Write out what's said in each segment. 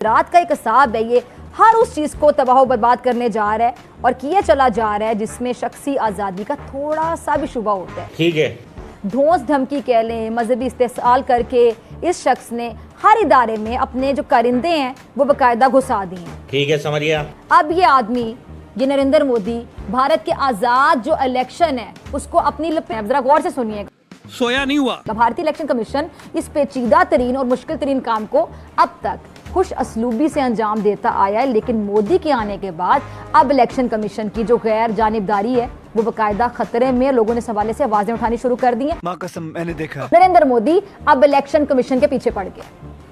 रात का एक हिसाब है ये, हर उस चीज़ को तबाह बर्बाद करने जा रहा है और किया चला जा रहा है जिसमें शख्सी आज़ादी का थोड़ा सा भी शुबा होता है। ठीक है, धौंस धमकी कह लें, मजहबी इस्तेसाल करके इस शख्स ने हर इदारे में अपने जो कारिंदे हैं वो बाकायदा घुसा दिए हैं। ठीक है, समझ गया। अब ये आदमी, ये नरेंद्र मोदी, भारत के आज़ाद जो इलेक्शन है उसको अपनी लपेट, जरा गौर से सुनिएगा, सोया नहीं हुआ। भारतीय इलेक्शन कमीशन इस पेचीदा तरीन और मुश्किल तरीन काम को अब तक खुश असलूबी से अंजाम देता आया है, लेकिन मोदी के आने के बाद अब इलेक्शन कमीशन की जो गैर जानिबदारी है वो बाकायदा खतरे में, लोगों ने इस हवाले से आवाजें उठानी शुरू कर दी हैं। माँ कसम मैंने देखा। नरेंद्र मोदी अब इलेक्शन कमीशन के पीछे पड़ गया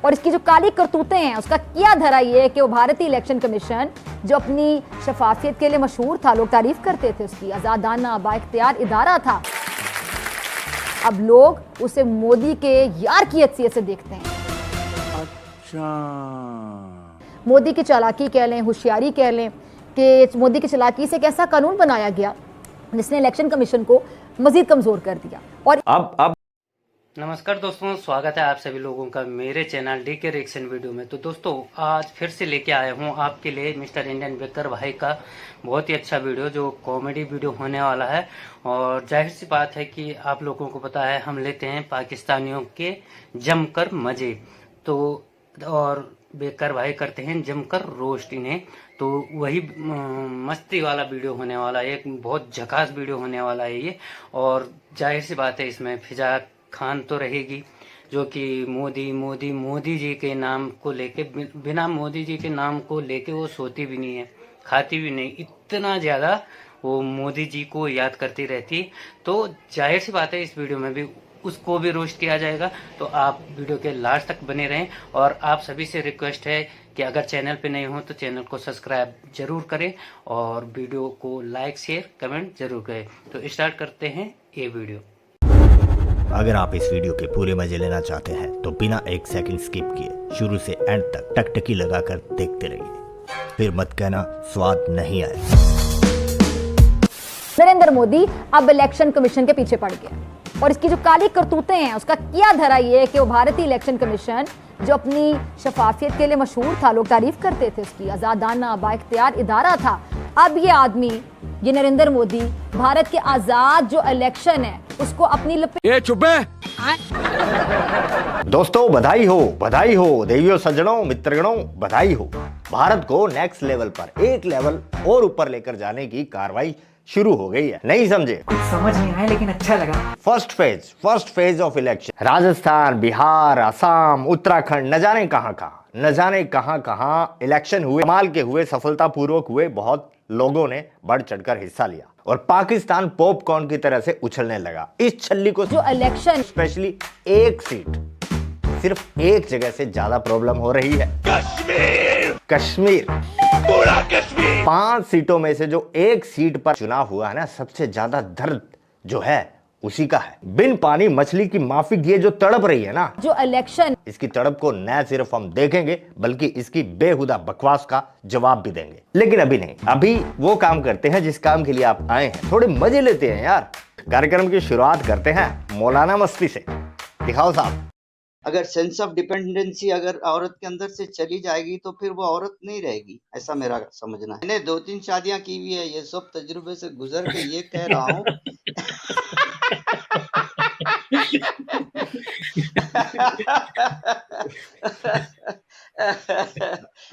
और इसकी जो काली करतूतें हैं उसका क्या धरा ये है कि वो भारतीय इलेक्शन कमीशन जो अपनी शफाफियत के लिए मशहूर था, लोग तारीफ करते थे उसकी, आजादाना बाइख्तियार इदारा था, अब लोग उसे मोदी के यार की हैसियत से देखते हैं। अच्छा, मोदी की चालाकी कह लें, होशियारी कह लें कि मोदी की चालाकी से एक ऐसा कानून बनाया गया जिसने इलेक्शन कमीशन को मजीद कमजोर कर दिया। और अब नमस्कार दोस्तों, स्वागत है आप सभी लोगों का मेरे चैनल डीके रिएक्शन वीडियो में। तो दोस्तों आज फिर से लेके आया हूँ आपके लिए मिस्टर इंडियन बेकर भाई का बहुत ही अच्छा वीडियो, जो कॉमेडी वीडियो होने वाला है। और जाहिर सी बात है कि आप लोगों को पता है हम लेते हैं पाकिस्तानियों के जमकर मजे, तो और बेकर भाई करते हैं जमकर रोस्ट इन्हें। तो वही मस्ती वाला वीडियो होने वाला है, एक बहुत झकास वीडियो होने वाला है ये। और जाहिर सी बात है इसमें फिजा खान तो रहेगी, जो कि मोदी जी के नाम को लेके, बिना मोदी जी के नाम को लेके वो सोती भी नहीं है, खाती भी नहीं, इतना ज़्यादा वो मोदी जी को याद करती रहती। तो जाहिर सी बात है इस वीडियो में भी उसको भी रोस्ट किया जाएगा। तो आप वीडियो के लास्ट तक बने रहें और आप सभी से रिक्वेस्ट है कि अगर चैनल पे नए हो तो चैनल को सब्सक्राइब जरूर करें और वीडियो को लाइक शेयर कमेंट जरूर करें। तो स्टार्ट करते हैं ये वीडियो। अगर आप इस वीडियो के पूरे मजे लेना चाहते हैं तो बिना एक सेकंड स्किप किए शुरू से एंड तक टकटकी लगाकर देखते रहिए, फिर मत कहना स्वाद नहीं आया। नरेंद्र मोदी अब इलेक्शन कमीशन के पीछे पड़ गया और इसकी जो काली करतूतें हैं उसका क्या धरा ये है कि वो भारतीय इलेक्शन कमीशन जो अपनी शफाफियत के लिए मशहूर था, लोग तारीफ करते थे उसकी, आजादाना बाइख्तियार इदारा था, अब ये आदमी, ये नरेंद्र मोदी, भारत के आजाद जो इलेक्शन है उसको अपनी ये चुप है। दोस्तों बधाई हो देवियों सज्जनों मित्रगणों, बधाई हो। भारत को नेक्स्ट लेवल पर, एक लेवल और ऊपर लेकर जाने की कार्रवाई शुरू हो गई है। नहीं समझे? कुछ समझ नहीं आया लेकिन अच्छा लगा। First phase of election, Rajasthan, Bihar, Assam, Uttarakhand, न जाने कहां इलेक्शन हुए, कमाल के हुए, सफलतापूर्वक हुए। बहुत लोगों ने बढ़ चढ़कर हिस्सा लिया और पाकिस्तान पॉपकॉर्न की तरह से उछलने लगा। इस छल्ली को जो इलेक्शन, स्पेशली एक सीट, सिर्फ एक जगह से ज्यादा प्रॉब्लम हो रही है, कश्मीर। 5 सीटों में से जो एक सीट पर चुनाव हुआ है ना, सबसे ज्यादा दर्द जो है उसी का है। बिन पानी मछली की माफिक ये जो तड़प रही है ना, जो इलेक्शन, इसकी तड़प को न सिर्फ हम देखेंगे बल्कि इसकी बेहुदा बकवास का जवाब भी देंगे। लेकिन अभी नहीं, अभी वो काम करते हैं जिस काम के लिए आप आए हैं, थोड़े मजे लेते हैं यार। कार्यक्रम की शुरुआत करते हैं मौलाना मस्ती से। दिखाओ साहब। अगर सेंस ऑफ डिपेंडेंसी अगर औरत के अंदर से चली जाएगी तो फिर वो औरत नहीं रहेगी, ऐसा मेरा समझना है। मैंने 2-3 शादियां की हुई है, ये सब तजुर्बे से गुजर के ये कह रहा हूँ।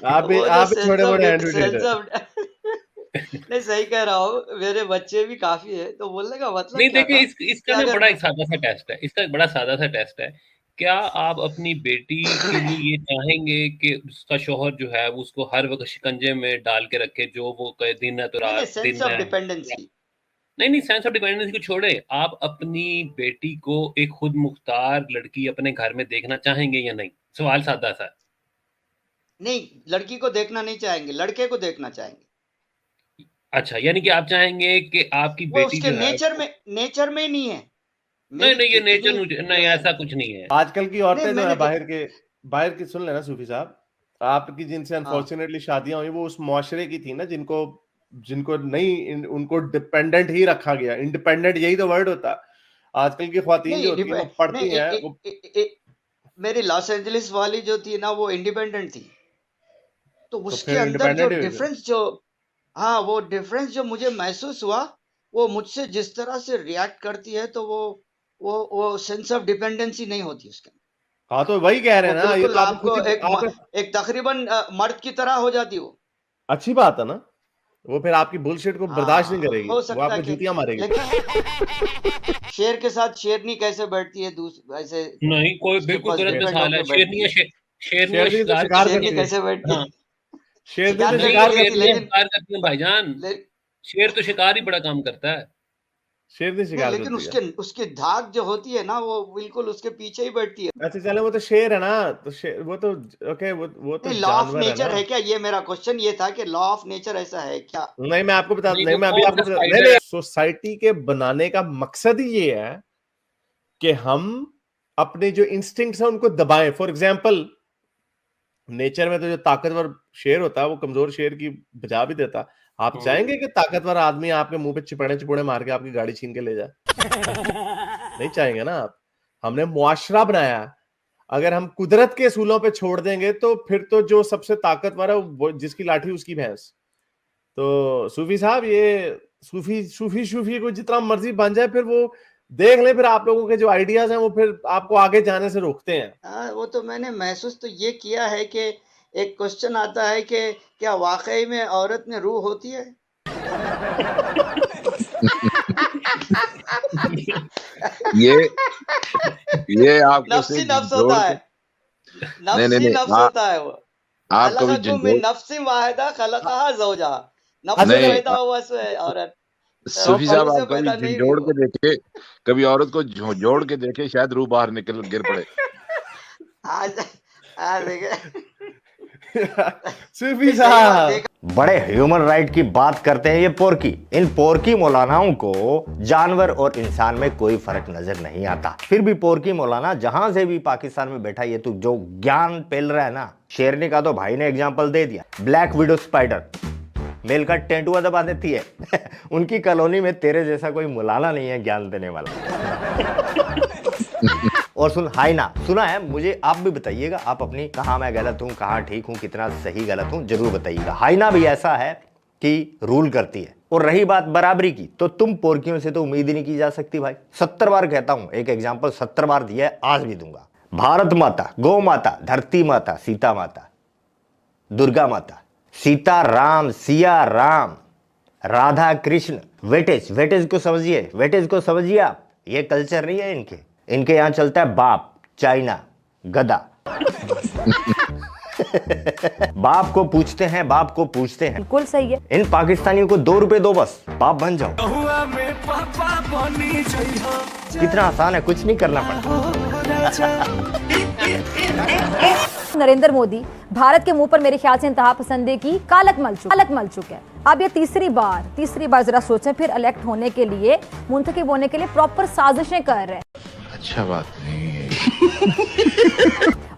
आप छोटे बड़े नहीं, सही कह रहा हूँ, मेरे बच्चे भी काफी है, तो बोलने का मतलब नहीं। देखिए इसका जो बड़ा सादा सा टेस्ट है, इसका बड़ा सादा सा टेस्ट है। क्या आप अपनी बेटी के लिए ये चाहेंगे कि उसका शौहर जो है उसको हर वक्त शिकंजे में डाल के रखे, जो वो कहे दिन है तो रात, सेंस ऑफ डिपेंडेंसी नहीं, सेंस ऑफ डिपेंडेंसी को छोड़े, आप अपनी बेटी को एक खुद मुख्तार लड़की अपने घर में देखना चाहेंगे या नहीं? सवाल सादा सा। नहीं, लड़की को देखना नहीं चाहेंगे, लड़के को देखना चाहेंगे। अच्छा, यानी कि आप चाहेंगे कि आपकी बेटी उसके नेचर में नहीं है। नहीं, ये नेचर नहीं, ऐसा कुछ नहीं है। आजकल की औरतें जो है बाहर की सुन लेना सूफी साहब, आपकी जिनसे अनफॉर्चुनेटली शादियां हुई वो उस मुआशरे की थी ना जिनको नहीं, उनको डिपेंडेंट ही रखा गया। इंडिपेंडेंट यही तो वर्ड होता। आजकल की ख्वातीन जो होती है वो पढ़ती हैं। मेरी लॉस एंजलिस वाली जो थी ना वो इंडिपेंडेंट थी, तो उसके फिर अंदर जो independent ही हो डिफरेंस जो, हाँ वो डिफरेंस जो मुझे महसूस हुआ, वो मुझसे जिस तरह से रिएक्ट करती है, तो वो सेंस ऑफ डिपेंडेंसी नहीं होती उसके अंदर। हाँ तो वही कह रहे वो हैं ना, ये बिल्कुल तो आप आपको खुद ही एक तकरीबन मर्द की तरह हो जाती वो। अच्छी बात है ना, वो फिर आपकी बुलशिट को बर्दाश्त नहीं हाँ, करेगी, हो वो सकता है आपको कि, जूतियां मारेगी। लेकिन शेर के साथ शेरनी कैसे बैठती है ऐसे नहीं, कोई उसके बिल्कुल पास गलत डिपेंड मिसाल है। होके बैठती है। शेरनियां शेरनी तो शिकार शिकार शेरनी करती है। कैसे बैठती हाँ, है? शेरनी शिकार तो नहीं शिकार करती, करती है। शेरनियां लेकिन शिकार करती हैं भाईजान। ले, शेर तो शिकार ही बड़ा काम करता है। शेरनी नहीं, शिकार लेकिन करती है। उसके धाक जो होती है ना, वो बिल्कुल उसके पीछे ही बैठती है। अच्छा चलो, वो तो शेर है ना, तो शेर वो तो ओके, वो तो नहीं, लॉ ऑफ जानवर है नेचर ना। है क्या? ये मेरा क्वेश्चन ये था कि लॉ ऑफ नेचर ऐसा है क्या? नहीं मैं आपको बता, नहीं नहीं तो मैं अभी कौन आपको सा बता, स्पाइडर नहीं है? सोसाइटी के बनाने का मकसद ही ये है कि हम अपने जो इंस्टिंक्ट्स हैं उनको दबाएं। फॉर एग्जांपल, नेचर में तो जो ताकतवर शेर होता है वो कमजोर शेर की बचा भी देता। आप चाहेंगे कि ताकतवर आदमी आपके मुंह पे चिपड़े मार के आपकी गाड़ी छीन के ले जाए? नहीं चाहेंगे ना आप। हमने मुआशरा बनाया, अगर हम कुदरत के असूलों पे छोड़ देंगे तो फिर तो जो सबसे ताकतवर है वो जिसकी लाठी उसकी भैंस। तो सूफी साहब, ये सूफी को जितना मर्जी बन जाए, फिर वो देख ले, फिर आप लोगों के जो आइडियाज हैं वो फिर आपको आगे जाने से रोकते हैं। हाँ, वो तो मैंने महसूस तो ये किया है कि एक क्वेश्चन आता है कि क्या वाकई में औरत में रूह होती है? ये आपको नफ्सी सिर्फ नफ्स जोड़ होता है, के नहीं नफ्सी नहीं नफ्स नहीं होता है वो। आपको भी खलक़कुम मिन झंझोड़ नफ्सिन वाहिदा खलक़हा ज़ौजहा। नफ्स नहीं पैदा हुआ से औरत, सूफी साहब, औरत से आप कभी पैदा नहीं हुई झंझोड़ वो। के देखे, कभी औरत को जोड़ के देखे, शायद रूह बाहर निकल गिर पड़े। आज देखे सूफी सही बात साहब देखा। बड़े ह्यूमन राइट की बात करते हैं ये पोरकी। इन पोरकी मौलानाओं को जानवर और इंसान में कोई फर्क नजर नहीं आता। फिर भी पोरकी मौलाना जहां से भी पाकिस्तान में बैठा, ये तो जो ज्ञान फैल रहा है ना, शेरनी का तो भाई ने एग्जांपल दे दिया। ब्लैक विडो स्पाइडर मेल का टेंटुआ दबा देती है। उनकी कॉलोनी में तेरे जैसा कोई मौलाना नहीं है ज्ञान देने वाला। और सुन हाइना, सुना है मुझे, आप भी बताइएगा, आप अपनी कहाँ मैं गलत हूँ, कहाँ ठीक हूँ, कितना सही गलत हूँ, जरूर बताइएगा। हाइना भी ऐसा है कि रूल करती है। और रही बात बराबरी की, तो तुम पोरकियों से तो उम्मीद ही नहीं की जा सकती भाई। 70 बार कहता हूँ, एक एग्जाम्पल 70 बार दिया है, आज भी दूंगा। भारत माता, गौ माता, धरती माता, सीता माता, दुर्गा माता, सीता राम, सिया राम, राधा कृष्ण। वेटेज को समझिए, वेटेज को समझिए आप। ये कल्चर नहीं है इनके यहाँ चलता है बाप, चाइना, गधा। बाप को पूछते हैं, बाप को पूछते हैं। बिल्कुल सही है। इन पाकिस्तानियों को 2 रुपए दो, बस बाप बन जाओ। कितना आसान है, कुछ नहीं करना पड़ता। नरेंद्र मोदी भारत के मुंह पर मेरे ख्याल से इंतहा पसंदी की कालक मल चुका है। अब ये तीसरी बार जरा सोचें, फिर इलेक्ट होने के लिए, मुंतखब होने के लिए प्रॉपर साजिशें कर रहे हैं। अच्छा बात नहीं है।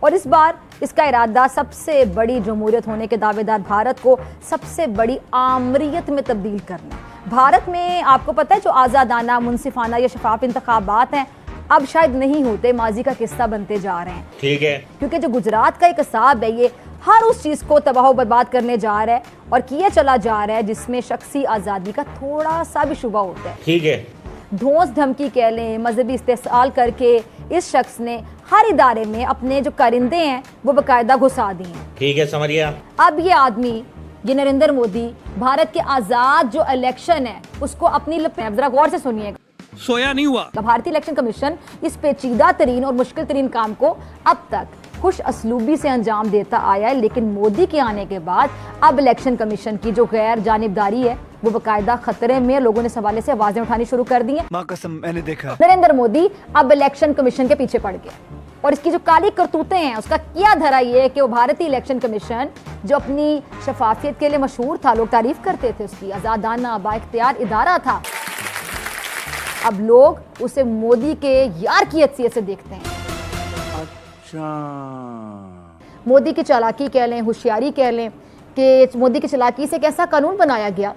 और इस बार इसका इरादा सबसे बड़ी जमहूरियत होने के दावेदार भारत को सबसे बड़ी आमरीयत में तब्दील करना। भारत में आपको पता है जो आज़ादाना, मुनसिफाना या शफाफ इंतखाबात हैं, अब शायद नहीं होते, माजी का किस्सा बनते जा रहे हैं। ठीक है, क्योंकि जो गुजरात का एक हिसाब है, ये हर उस चीज़ को तबाह बर्बाद करने जा रहा है और किया चला जा रहा है जिसमें शख्सी आज़ादी का थोड़ा सा भी शुबा होता है। ठीक है, धौंस धमकी कह लें, मजहबी इस्तेसाल करके इस शख्स ने हर इदारे में अपने जो कारिंदे हैं वो बाकायदा घुसा दिए हैं। ठीक है, समझ गया। अब ये आदमी, ये नरेंद्र मोदी, भारत के आज़ाद जो इलेक्शन है उसको अपनी लपेट, जरा गौर से सुनिएगा, सोया नहीं हुआ। भारतीय इलेक्शन कमीशन इस पेचीदा तरीन और मुश्किल तरीन काम को अब तक खुश असलूबी से अंजाम देता आया है, लेकिन मोदी के आने के बाद अब इलेक्शन कमीशन की जो गैर जानिबदारी है वो बाकायदा खतरे में। लोगों ने इस हवाले से आवाजें उठानी शुरू कर दी हैं। माँ कसम मैंने देखा। नरेंद्र मोदी अब इलेक्शन कमीशन के पीछे पड़ गया और इसकी जो काली करतूतें हैं उसका क्या धरा ये है कि वो भारतीय इलेक्शन कमीशन जो अपनी शफाफियत के लिए मशहूर था, लोग तारीफ करते थे उसकी, आजादाना बाइख्तियार इदारा था, अब लोग उसे मोदी के यार की हैसियत से देखते हैं। अच्छा, मोदी की चालाकी कह लें, होशियारी कह लें, कि मोदी की चालाकी से एक ऐसा कानून बनाया गया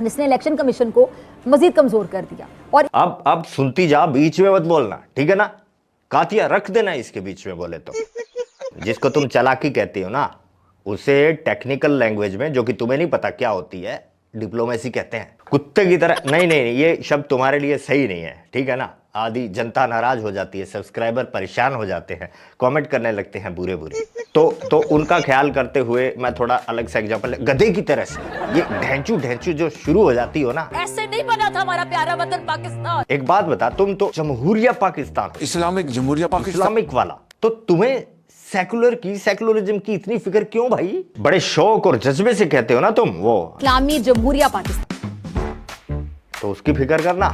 जिसने इलेक्शन कमीशन को मजीद कमजोर कर दिया। और अब सुनती जा, बीच में मत बोलना, ठीक है ना? कातिया रख देना इसके बीच में बोले तो। जिसको तुम चालाकी कहती हो ना, उसे टेक्निकल लैंग्वेज में, जो कि तुम्हें नहीं पता क्या होती है, डिप्लोमेसी कहते हैं। कुत्ते की तरह नहीं नहीं नहीं, ये शब्द तुम्हारे लिए सही नहीं है, ठीक है ना। आदि जनता नाराज हो जाती है, सब्सक्राइबर परेशान हो जाते हैं, कमेंट करने लगते हैं बुरे बुरे। तो उनका ख्याल करते हुए मैं थोड़ा अलग सा एग्जांपल, गधे की तरह से ये ढेंचू ढेंचू जो शुरू हो जाती हो ना, ऐसे नहीं बना था हमारा प्यारा वतन पाकिस्तान। एक बात बता, तुम तो जमहूरिया पाकिस्तान, इस्लामिक जमहूरिया पाकिस्तान, इस्लामिक वाला, तो तुम्हें सेकुलरिज्म की इतनी फिक्र क्यों भाई? बड़े शौक और जज्बे से कहते हो ना तुम वो इस्लामी जमहूरिया पाकिस्तान, तो उसकी फिक्र करना।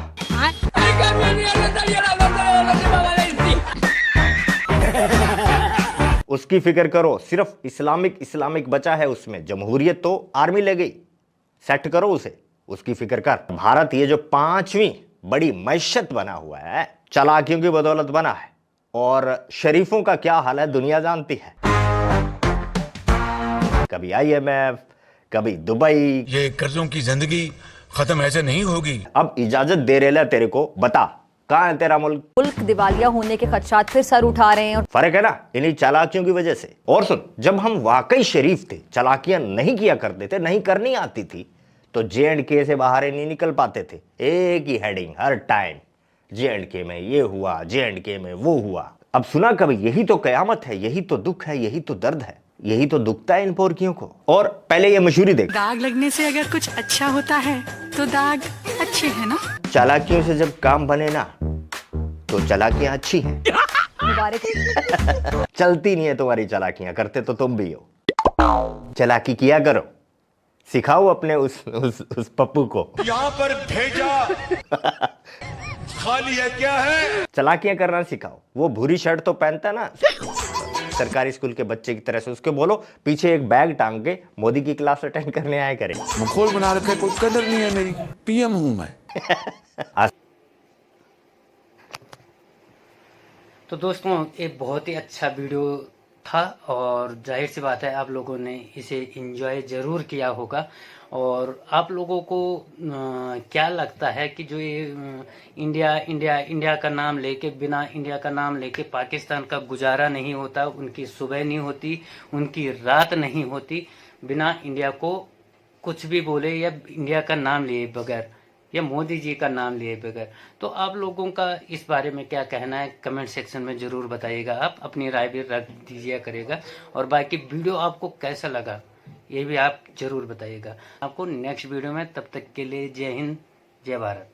उसकी फिक्र करो, सिर्फ इस्लामिक बचा है उसमें, जमहूरियत तो आर्मी ले गई, सेट करो उसे, उसकी फिक्र कर। भारत ये जो 5वीं बड़ी मैशत बना हुआ है, चालाकियों की बदौलत बना है, और शरीफों का क्या हाल है दुनिया जानती है। कभी IMF, कभी दुबई। ये कर्जों की जिंदगी खत्म ऐसे नहीं होगी। अब इजाजत दे रहे तेरे को, बता कहां है तेरा मुल्क? मुल्क दिवालिया होने के खदशात फिर सर उठा रहे हैं। और फर्क है ना इन्हीं चालाकियों की वजह से। और सुन, जब हम वाकई शरीफ थे, चालाकियां नहीं किया करते थे, नहीं करनी आती थी, तो J&K से बाहर नहीं निकल पाते थे। एक ही हेडिंग हर टाइम, J&K में ये हुआ, J&K में वो हुआ। अब सुना कभी? यही तो कयामत है, यही तो दुख है, यही तो दर्द है, यही तो दुखता है इन पोरकियों को। और पहले ये मशहूरी देख, दाग लगने से अगर कुछ अच्छा होता है तो दाग अच्छे है ना। चालाकियों से जब काम बने ना, तो चालाकियां अच्छी हैं। मुबारक। चलती नहीं है तुम्हारी चालाकियां, करते तो तुम भी हो। चालाकी किया करो, सिखाओ अपने उस पप्पू को। यहाँ पर भेजा खाली है क्या है? चालाकियां करना सिखाओ। वो भूरी शर्ट तो पहनता है ना सरकारी स्कूल के बच्चे की तरह से, उसके बोलो पीछे एक बैग टांग के मोदी की क्लास अटेंड करने आया करे। मखौल बना रखा है, कोई कदर नहीं है मेरी, PM हूं मैं। तो दोस्तों, एक बहुत ही अच्छा वीडियो था, और जाहिर सी बात है आप लोगों ने इसे एंजॉय ज़रूर किया होगा। और आप लोगों को क्या लगता है कि जो ये इंडिया का नाम लेके, बिना इंडिया का नाम लेके पाकिस्तान का गुजारा नहीं होता, उनकी सुबह नहीं होती, उनकी रात नहीं होती, बिना इंडिया को कुछ भी बोले या इंडिया का नाम लिए बगैर, या मोदी जी का नाम लिए बगैर। तो आप लोगों का इस बारे में क्या कहना है, कमेंट सेक्शन में ज़रूर बताइएगा। आप अपनी राय भी रख दीजिए करेगा। और बाकी वीडियो आपको कैसा लगा ये भी आप ज़रूर बताइएगा। आपको नेक्स्ट वीडियो में, तब तक के लिए जय हिंद, जय भारत।